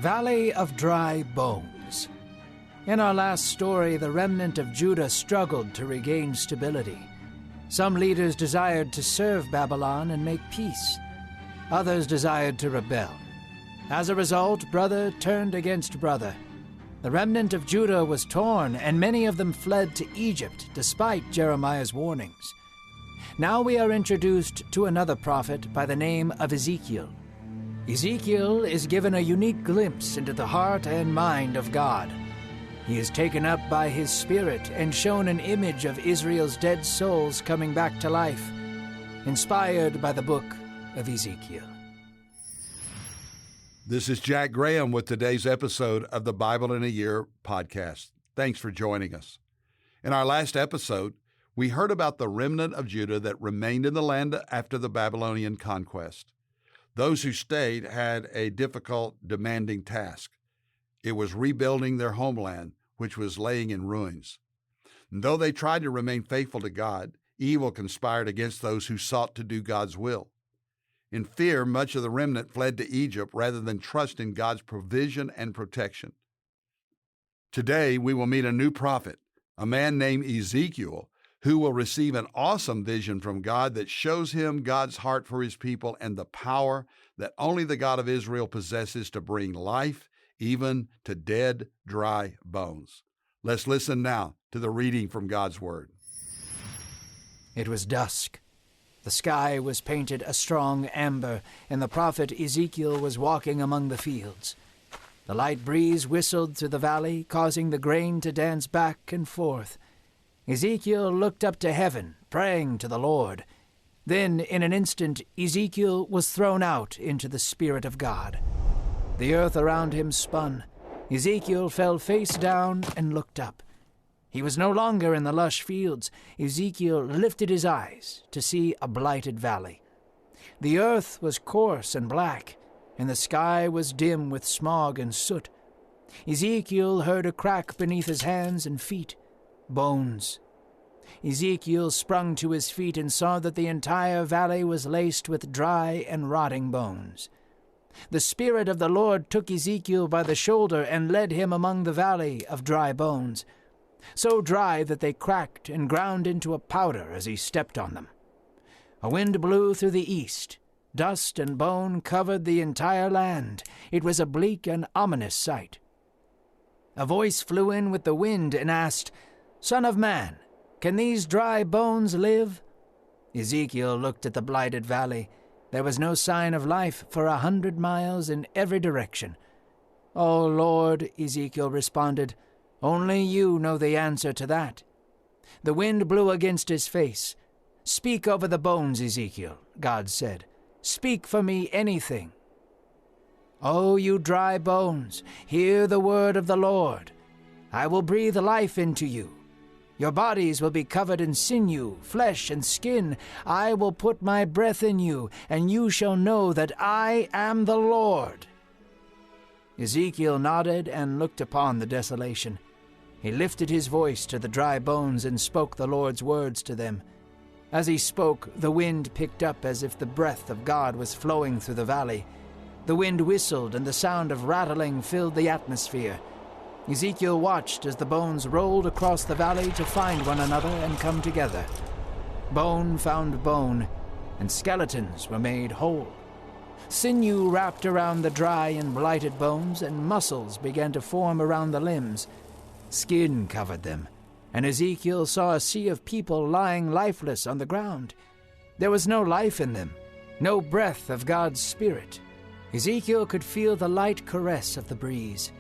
Valley of Dry Bones. In our last story, the remnant of Judah struggled to regain stability. Some leaders desired to serve Babylon and make peace. Others desired to rebel. As a result, brother turned against brother. The remnant of Judah was torn, and many of them fled to Egypt, despite Jeremiah's warnings. Now we are introduced to another prophet by the name of Ezekiel. Ezekiel is given a unique glimpse into the heart and mind of God. He is taken up by his spirit and shown an image of Israel's dead souls coming back to life, inspired by the book of Ezekiel. This is Jack Graham with today's episode of the Bible in a Year podcast. Thanks for joining us. In our last episode, we heard about the remnant of Judah that remained in the land after the Babylonian conquest. Those who stayed had a difficult, demanding task. It was rebuilding their homeland, which was laying in ruins. And though they tried to remain faithful to God, evil conspired against those who sought to do God's will. In fear, much of the remnant fled to Egypt rather than trust in God's provision and protection. Today, we will meet a new prophet, a man named Ezekiel, who will receive an awesome vision from God that shows him God's heart for his people and the power that only the God of Israel possesses to bring life even to dead, dry bones. Let's listen now to the reading from God's Word. It was dusk. The sky was painted a strong amber, and the prophet Ezekiel was walking among the fields. The light breeze whistled through the valley, causing the grain to dance back and forth. Ezekiel looked up to heaven, praying to the Lord. Then, in an instant, Ezekiel was thrown out into the Spirit of God. The earth around him spun. Ezekiel fell face down and looked up. He was no longer in the lush fields. Ezekiel lifted his eyes to see a blighted valley. The earth was coarse and black, and the sky was dim with smog and soot. Ezekiel heard a crack beneath his hands and feet. Bones. Ezekiel sprung to his feet and saw that the entire valley was laced with dry and rotting bones. The Spirit of the Lord took Ezekiel by the shoulder and led him among the valley of dry bones, so dry that they cracked and ground into a powder as he stepped on them. A wind blew through the east. Dust and bone covered the entire land. It was a bleak and ominous sight. A voice flew in with the wind and asked, "Son of man, can these dry bones live?" Ezekiel looked at the blighted valley. There was no sign of life for 100 miles in every direction. "Oh, Lord," Ezekiel responded, "only you know the answer to that." The wind blew against his face. "Speak over the bones, Ezekiel," God said. "Speak for me anything." "Oh, you dry bones, hear the word of the Lord. I will breathe life into you. Your bodies will be covered in sinew, flesh, and skin. I will put my breath in you, and you shall know that I am the Lord." Ezekiel nodded and looked upon the desolation. He lifted his voice to the dry bones and spoke the Lord's words to them. As he spoke, the wind picked up as if the breath of God was flowing through the valley. The wind whistled, and the sound of rattling filled the atmosphere. Ezekiel watched as the bones rolled across the valley to find one another and come together. Bone found bone, and skeletons were made whole. Sinew wrapped around the dry and blighted bones, and muscles began to form around the limbs. Skin covered them, and Ezekiel saw a sea of people lying lifeless on the ground. There was no life in them, no breath of God's Spirit. Ezekiel could feel the light caress of the breeze.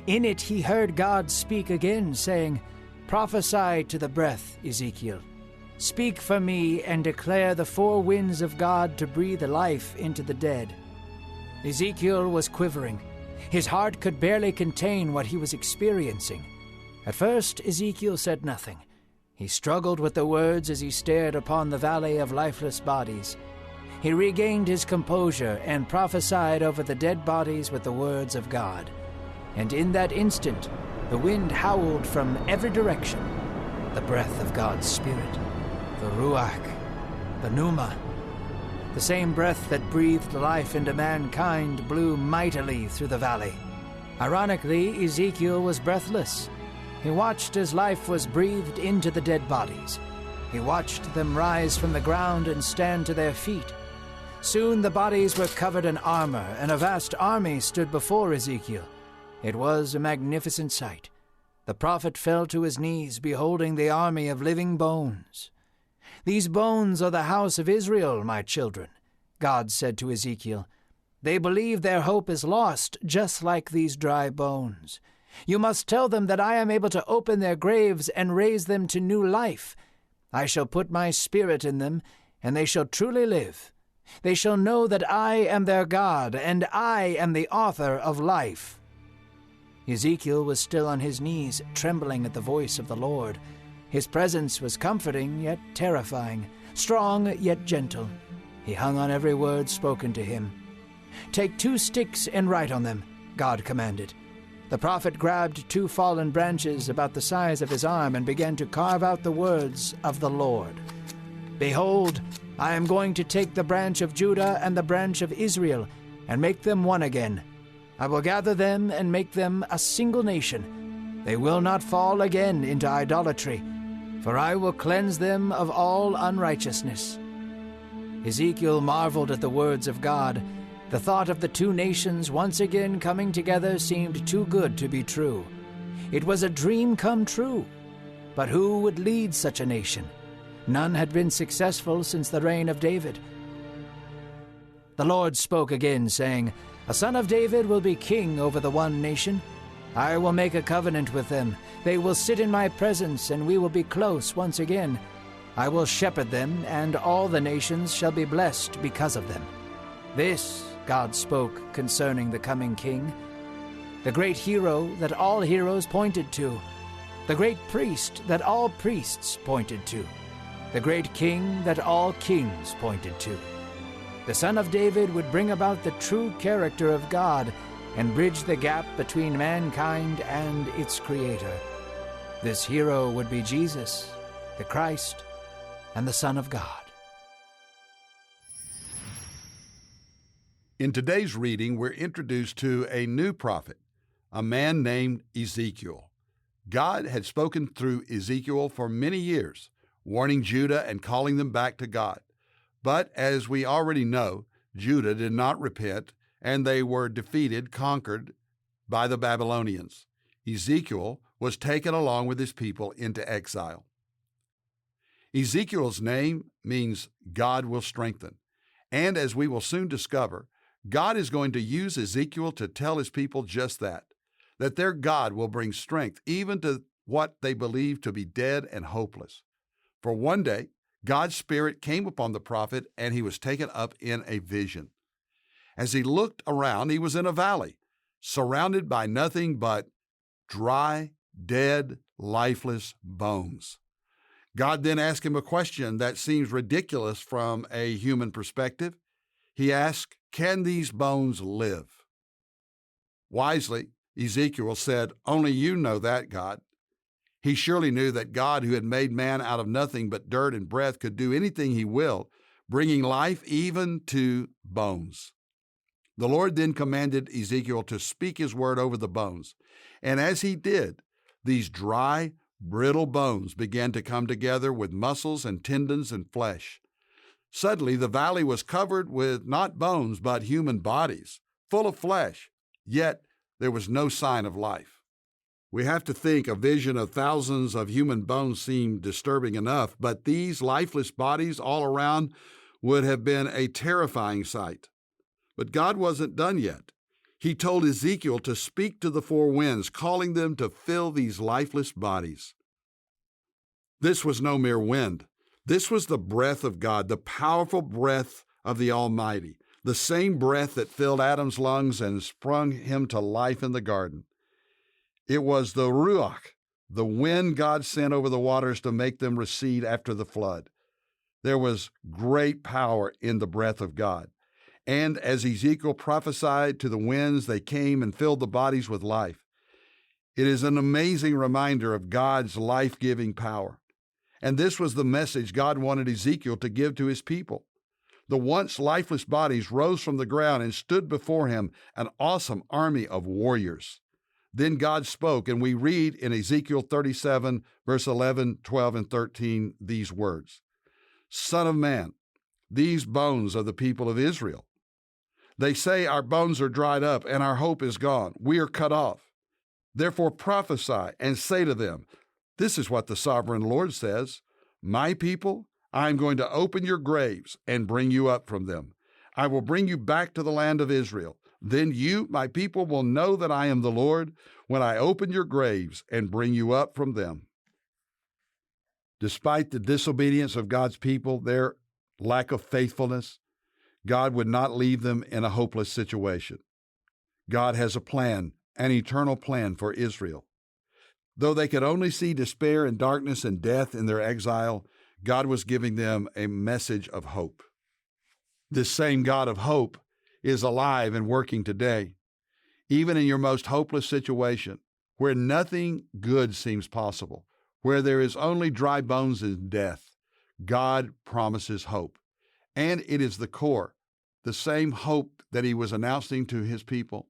In it he heard God speak again, saying, "Prophesy to the breath, Ezekiel. Speak for me and declare the four winds of God to breathe life into the dead." Ezekiel was quivering. His heart could barely contain what he was experiencing. At first, Ezekiel said nothing. He struggled with the words as he stared upon the valley of lifeless bodies. He regained his composure and prophesied over the dead bodies with the words of God. And in that instant, the wind howled from every direction, the breath of God's Spirit, the Ruach, the Pneuma. The same breath that breathed life into mankind blew mightily through the valley. Ironically, Ezekiel was breathless. He watched as life was breathed into the dead bodies. He watched them rise from the ground and stand to their feet. Soon the bodies were covered in armor, and a vast army stood before Ezekiel. It was a magnificent sight. The prophet fell to his knees, beholding the army of living bones. "These bones are the house of Israel, my children," God said to Ezekiel. "They believe their hope is lost, just like these dry bones. You must tell them that I am able to open their graves and raise them to new life. I shall put my spirit in them, and they shall truly live. They shall know that I am their God, and I am the author of life." Ezekiel was still on his knees, trembling at the voice of the Lord. His presence was comforting, yet terrifying, strong, yet gentle. He hung on every word spoken to him. "Take 2 sticks and write on them," God commanded. The prophet grabbed 2 fallen branches about the size of his arm and began to carve out the words of the Lord. "Behold, I am going to take the branch of Judah and the branch of Israel and make them one again. I will gather them and make them a single nation. They will not fall again into idolatry, for I will cleanse them of all unrighteousness." Ezekiel marveled at the words of God. The thought of the 2 nations once again coming together seemed too good to be true. It was a dream come true. But who would lead such a nation? None had been successful since the reign of David. The Lord spoke again, saying, "A son of David will be king over the one nation. I will make a covenant with them. They will sit in my presence, and we will be close once again. I will shepherd them, and all the nations shall be blessed because of them." This God spoke concerning the coming king, the great hero that all heroes pointed to, the great priest that all priests pointed to, the great king that all kings pointed to. The Son of David would bring about the true character of God and bridge the gap between mankind and its Creator. This hero would be Jesus, the Christ, and the Son of God. In today's reading, we're introduced to a new prophet, a man named Ezekiel. God had spoken through Ezekiel for many years, warning Judah and calling them back to God. But as we already know, Judah did not repent, and they were defeated, conquered by the Babylonians. Ezekiel was taken along with his people into exile. Ezekiel's name means God will strengthen. And as we will soon discover, God is going to use Ezekiel to tell his people just that their God will bring strength even to what they believe to be dead and hopeless. For one day, God's Spirit came upon the prophet, and he was taken up in a vision. As he looked around, he was in a valley, surrounded by nothing but dry, dead, lifeless bones. God then asked him a question that seems ridiculous from a human perspective. He asked, "Can these bones live?" Wisely, Ezekiel said, "Only you know that, God." He surely knew that God, who had made man out of nothing but dirt and breath, could do anything he willed, bringing life even to bones. The Lord then commanded Ezekiel to speak his word over the bones. And as he did, these dry, brittle bones began to come together with muscles and tendons and flesh. Suddenly, the valley was covered with not bones, but human bodies, full of flesh, yet there was no sign of life. We have to think a vision of thousands of human bones seemed disturbing enough, but these lifeless bodies all around would have been a terrifying sight. But God wasn't done yet. He told Ezekiel to speak to the 4 winds, calling them to fill these lifeless bodies. This was no mere wind. This was the breath of God, the powerful breath of the Almighty, the same breath that filled Adam's lungs and sprung him to life in the garden. It was the Ruach, the wind God sent over the waters to make them recede after the flood. There was great power in the breath of God. And as Ezekiel prophesied to the winds, they came and filled the bodies with life. It is an amazing reminder of God's life-giving power. And this was the message God wanted Ezekiel to give to his people. The once lifeless bodies rose from the ground and stood before him, an awesome army of warriors. Then God spoke, and we read in Ezekiel 37, verse 11, 12, and 13, these words, Son of man, these bones of the people of Israel. They say, our bones are dried up, and our hope is gone. We are cut off. Therefore prophesy and say to them, this is what the sovereign Lord says, my people, I am going to open your graves and bring you up from them. I will bring you back to the land of Israel. Then you, my people, will know that I am the Lord when I open your graves and bring you up from them. Despite the disobedience of God's people, their lack of faithfulness, God would not leave them in a hopeless situation. God has a plan, an eternal plan for Israel. Though they could only see despair and darkness and death in their exile, God was giving them a message of hope. This same God of hope is alive and working today. Even in your most hopeless situation, where nothing good seems possible, where there is only dry bones and death, God promises hope. And it is the core, the same hope that he was announcing to his people.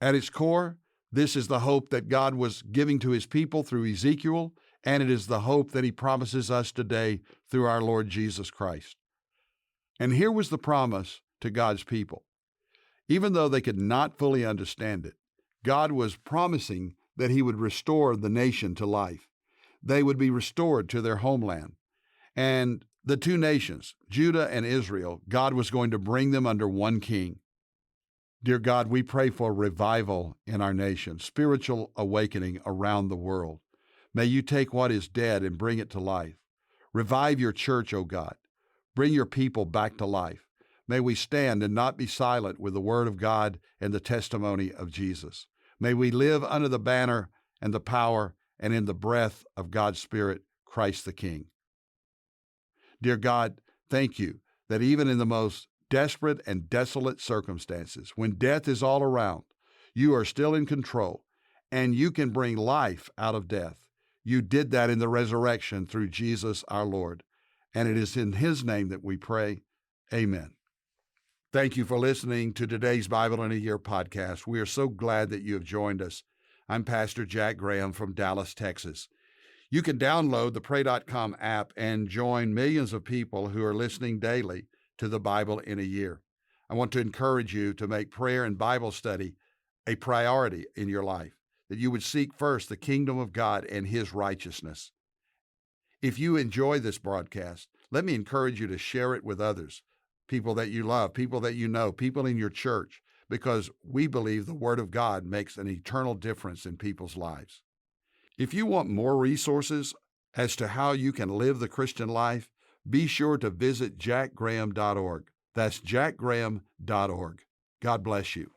At its core, this is the hope that God was giving to his people through Ezekiel, and it is the hope that he promises us today through our Lord Jesus Christ. And here was the promise to God's people. Even though they could not fully understand it, God was promising that he would restore the nation to life. They would be restored to their homeland. And the two nations, Judah and Israel, God was going to bring them under one king. Dear God, we pray for revival in our nation, spiritual awakening around the world. May you take what is dead and bring it to life. Revive your church, O God. Bring your people back to life. May we stand and not be silent with the word of God and the testimony of Jesus. May we live under the banner and the power and in the breath of God's Spirit, Christ the King. Dear God, thank you that even in the most desperate and desolate circumstances, when death is all around, you are still in control and you can bring life out of death. You did that in the resurrection through Jesus our Lord. And it is in his name that we pray. Amen. Thank you for listening to today's Bible in a Year podcast. We are so glad that you have joined us. I'm Pastor Jack Graham from Dallas, Texas. You can download the pray.com app and join millions of people who are listening daily to the Bible in a Year. I want to encourage you to make prayer and Bible study a priority in your life, that you would seek first the kingdom of God and his righteousness. If you enjoy this broadcast, let me encourage you to share it with others, people that you love, people that you know, people in your church, because we believe the Word of God makes an eternal difference in people's lives. If you want more resources as to how you can live the Christian life, be sure to visit jackgraham.org. That's jackgraham.org. God bless you.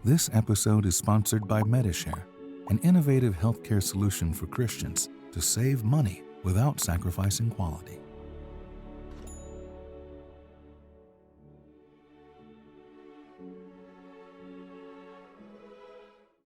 This episode is sponsored by MediShare, an innovative healthcare solution for Christians to save money without sacrificing quality.